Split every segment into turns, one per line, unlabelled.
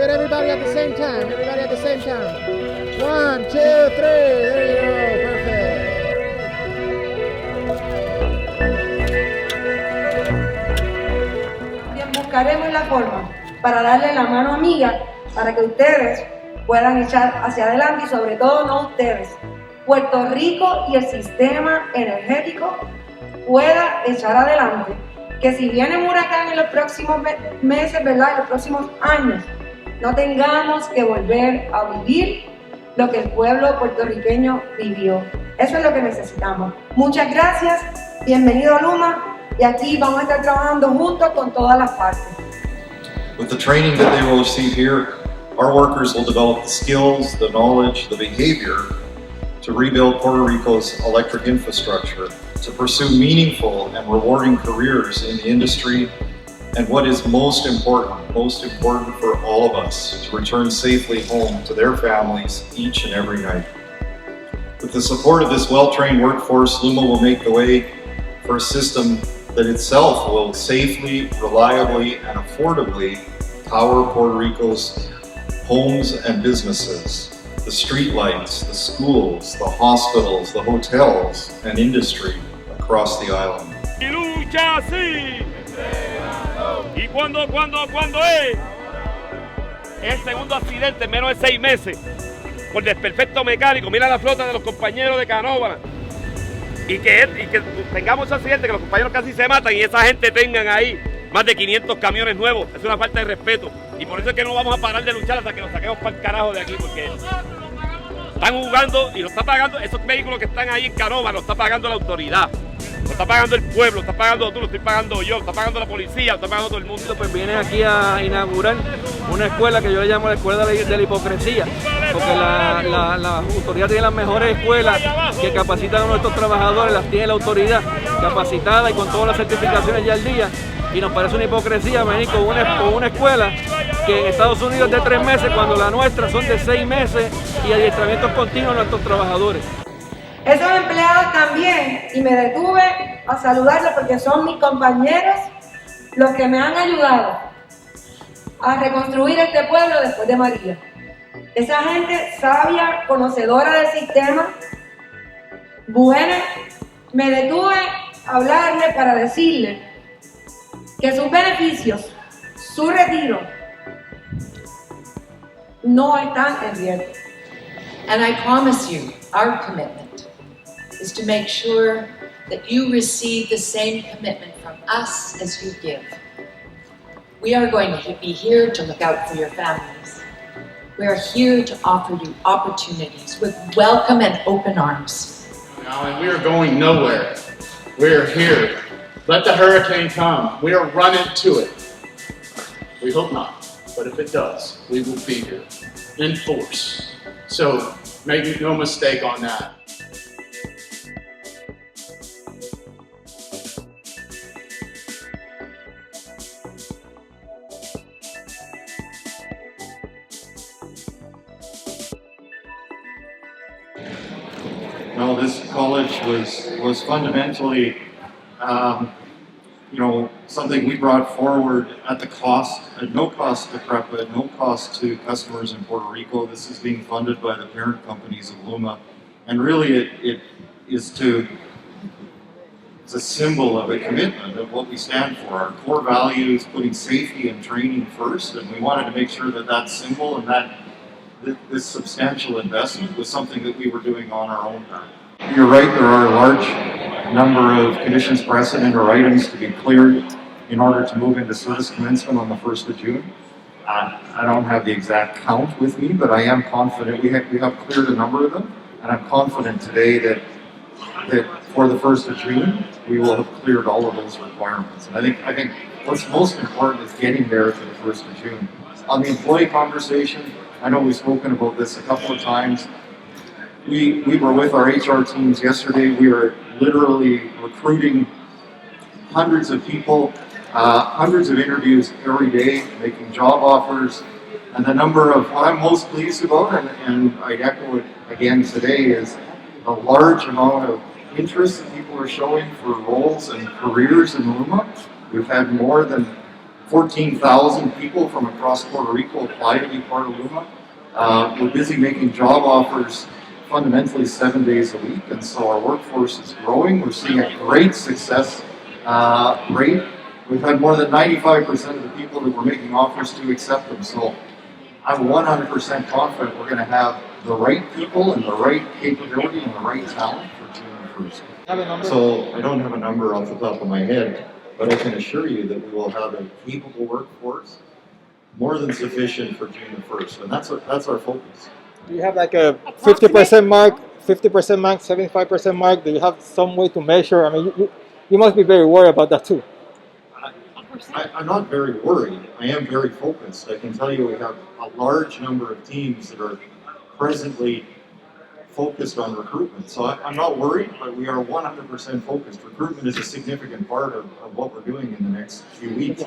do it everybody at the same time. Everybody at the same time. 1, 2, 3. There you go. Perfect.
Bien, buscaremos la forma para darle la mano amiga para que ustedes puedan echar hacia adelante y sobre todo no ustedes. Puerto Rico y el sistema energético pueda echar adelante. Que si viene un huracán en los próximos meses, ¿verdad? En los próximos años, no tengamos que volver a vivir lo que el pueblo puertorriqueño vivió. Eso es lo que necesitamos. Muchas gracias, bienvenido a LUMA, y aquí vamos a estar trabajando juntos con todas las partes.
With the training that they will receive here, our workers will develop the skills, the knowledge, the behavior to rebuild Puerto Rico's electric infrastructure, to pursue meaningful and rewarding careers in the industry, and what is most important for all of us, to return safely home to their families each and every night. With the support of this well-trained workforce, LUMA will make the way for a system that itself will safely, reliably, and affordably power Puerto Rico's homes and businesses, the streetlights, the schools, the hospitals, the hotels, and industry across the island.
Y lucha así. Y cuando es el segundo accidente en menos de 6 meses por desperfecto mecánico, mira la flota de los compañeros de Canóvanas, y que tengamos ese accidente, que los compañeros casi se matan y esa gente tengan ahí más de 500 camiones nuevos, es una falta de respeto. Y por eso es que no vamos a parar de luchar hasta que nos saquemos para el carajo de aquí, porque están jugando y lo está pagando, esos vehículos que están ahí en Canóvanas, lo está pagando la autoridad, lo está pagando el pueblo, lo está pagando tú, lo estoy pagando yo, lo está pagando la policía, lo está pagando todo el mundo.
Pues viene aquí a inaugurar una escuela que yo le llamo la escuela de la hipocresía, porque la autoridad tiene las mejores escuelas que capacitan a nuestros trabajadores, las tiene la autoridad capacitada y con todas las certificaciones ya al día. Y nos parece una hipocresía venir con una escuela que en Estados Unidos es de 3 meses, cuando la nuestra son de 6 meses y adiestramientos continuos a nuestros trabajadores.
Esos empleados también, y me detuve a saludarlos porque son mis compañeros los que me han ayudado a reconstruir este pueblo después de María. Esa gente sabia, conocedora del sistema, buena, me detuve a hablarle para decirle que sus beneficios, su retiro, no están en riesgo.
And I promise you, our commitment is to make sure that you receive the same commitment from us as you give. We are going to be here to look out for your families. We are here to offer you opportunities with welcome and open arms.
Now, and we are going nowhere. We are here. Let the hurricane come. We are running to it. We hope not, but if it does, we will be here in force. So make no mistake on that.
Well, this college was fundamentally something we brought forward at no cost to PREPA, at no cost to customers in Puerto Rico. This is being funded by the parent companies of LUMA, and really it's a symbol of a commitment of what we stand for. Our core values, putting safety and training first, and we wanted to make sure that symbol and that this substantial investment was something that we were doing on our own time. You're right, there are a large number of conditions precedent or items to be cleared in order to move into service commencement on the 1st of June. I don't have the exact count with me, but I am confident we have cleared a number of them, and I'm confident today that for the 1st of June we will have cleared all of those requirements. And I think what's most important is getting there to the 1st of June. On the employee conversation, I know we've spoken about this a couple of times. We were with our HR teams yesterday. We were literally recruiting hundreds of people, hundreds of interviews every day, making job offers. And the number of what I'm most pleased about, and I echo it again today, is the large amount of interest that people are showing for roles and careers in LUMA. We've had more than 14,000 people from across Puerto Rico apply to be part of LUMA. We're busy making job offers fundamentally 7 days a week, and so our workforce is growing. We're seeing a great success rate. We've had more than 95% of the people that we're making offers to accept them. So I'm 100% confident we're going to have the right people and the right capability and the right talent for June 1st. So I don't have a number off the top of my head, but I can assure you that we will have a capable workforce, more than sufficient for June 1st, and that's our focus.
Do you have like a 50% mark, 50% mark, 75% mark? Do you have some way to measure? I mean, you must be very worried about that too.
I'm not very worried. I am very focused. I can tell you we have a large number of teams that are presently focused on recruitment. So I'm not worried, but we are 100% focused. Recruitment is a significant part of what we're doing in the next few weeks.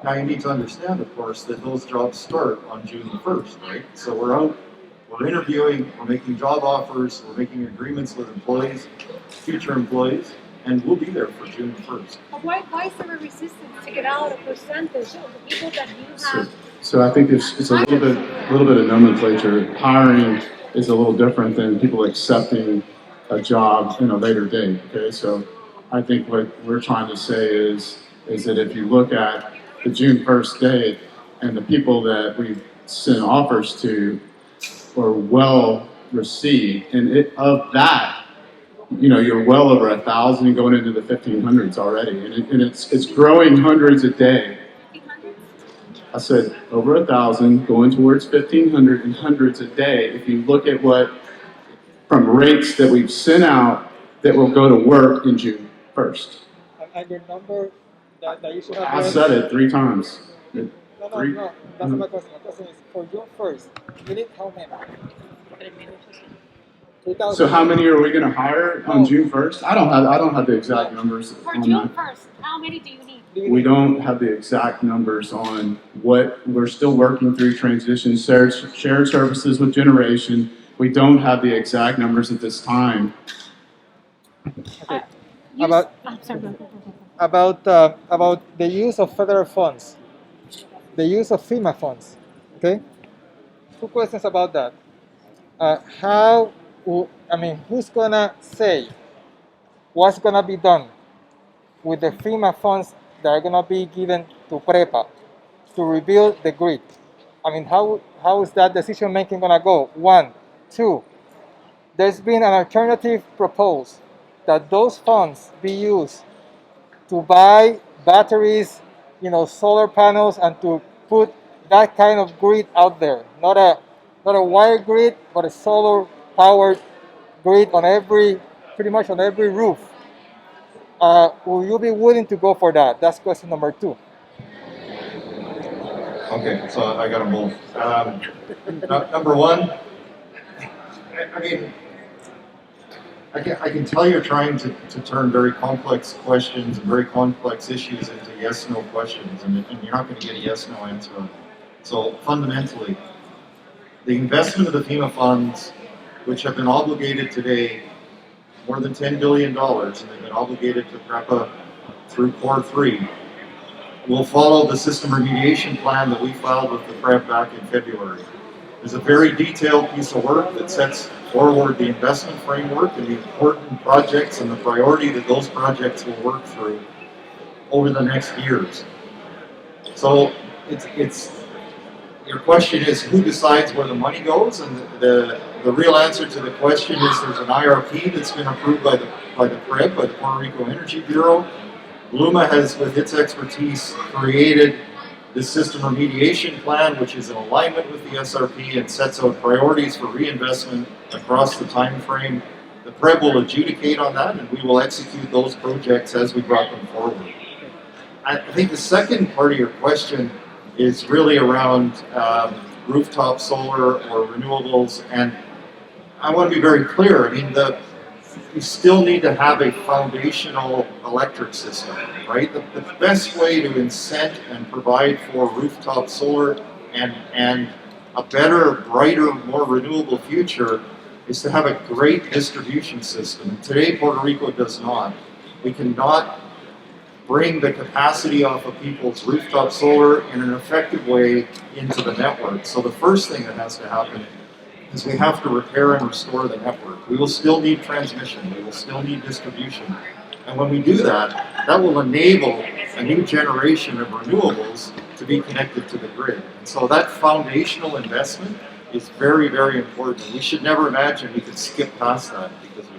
Now you need to understand, of course, that those jobs start on June 1st, right? So we're out, we're interviewing, we're making job offers, we're making agreements with employees, future employees, and we'll be there for June 1st.
Why is there a resistance to get out a percentage of the people that you have?
So I think it's a little bit of nomenclature. Hiring is a little different than people accepting a job in a later date. Okay, so I think what we're trying to say is that if you look at the June 1st date and the people that we've sent offers to were well received, and of that, you're well over 1,000 going into the 1,500s already, and it's growing hundreds a day. I said over 1,000 going towards 1,500 and hundreds a day. If you look at from rates that we've sent out that will go to work in June 1st.
And your number that you should have.
I said it 3 times.
No, that's not my question. My question is for June 1st. You need how many?
So how many are we going to hire on June 1st? I don't have the exact numbers.
For June 1st, how many do you need?
We don't have the exact numbers on what we're still working through transition, shared services with generation. We don't have the exact numbers at this time.
Okay. About the use of federal funds, the use of FEMA funds. Okay. 2 questions about that. Who's gonna say what's gonna be done with the FEMA funds that are gonna be given to PREPA to rebuild the grid? I mean, how is that decision making gonna go? 1, 2. There's been an alternative proposed that those funds be used to buy batteries, solar panels, and to put that kind of grid out there. Not a wire grid, but a solar powered grid pretty much on every roof. Will you be willing to go for that? That's question number 2.
Okay, so I got them both. Number 1, I can tell you're trying to turn very complex questions and very complex issues into yes/no questions, and you're not going to get a yes/no answer on it. So fundamentally, the investment of the FEMA funds, which have been obligated today more than $10 billion, and they've been obligated to PREPA through Core 3, will follow the system remediation plan that we filed with the PREP back in February. There's a very detailed piece of work that sets forward the investment framework and the important projects and the priority that those projects will work through over the next years. So your question is who decides where the money goes, and the real answer to the question is there's an IRP that's been approved by the PREP, by the Puerto Rico Energy Bureau. LUMA has, with its expertise, created the system remediation plan, which is in alignment with the SRP and sets out priorities for reinvestment across the time frame. The PREP will adjudicate on that, and we will execute those projects as we brought them forward. I think the second part of your question is really around rooftop solar or renewables, and I want to be very clear. I mean, you still need to have a foundational electric system, right? The best way to incent and provide for rooftop solar and a better, brighter, more renewable future is to have a great distribution system. Today, Puerto Rico does not. We cannot bring the capacity off of people's rooftop solar in an effective way into the network. So the first thing that has to happen is we have to repair and restore the network. We will still need transmission, we will still need distribution. And when we do that, that will enable a new generation of renewables to be connected to the grid. And so that foundational investment is very, very important. We should never imagine we could skip past that because we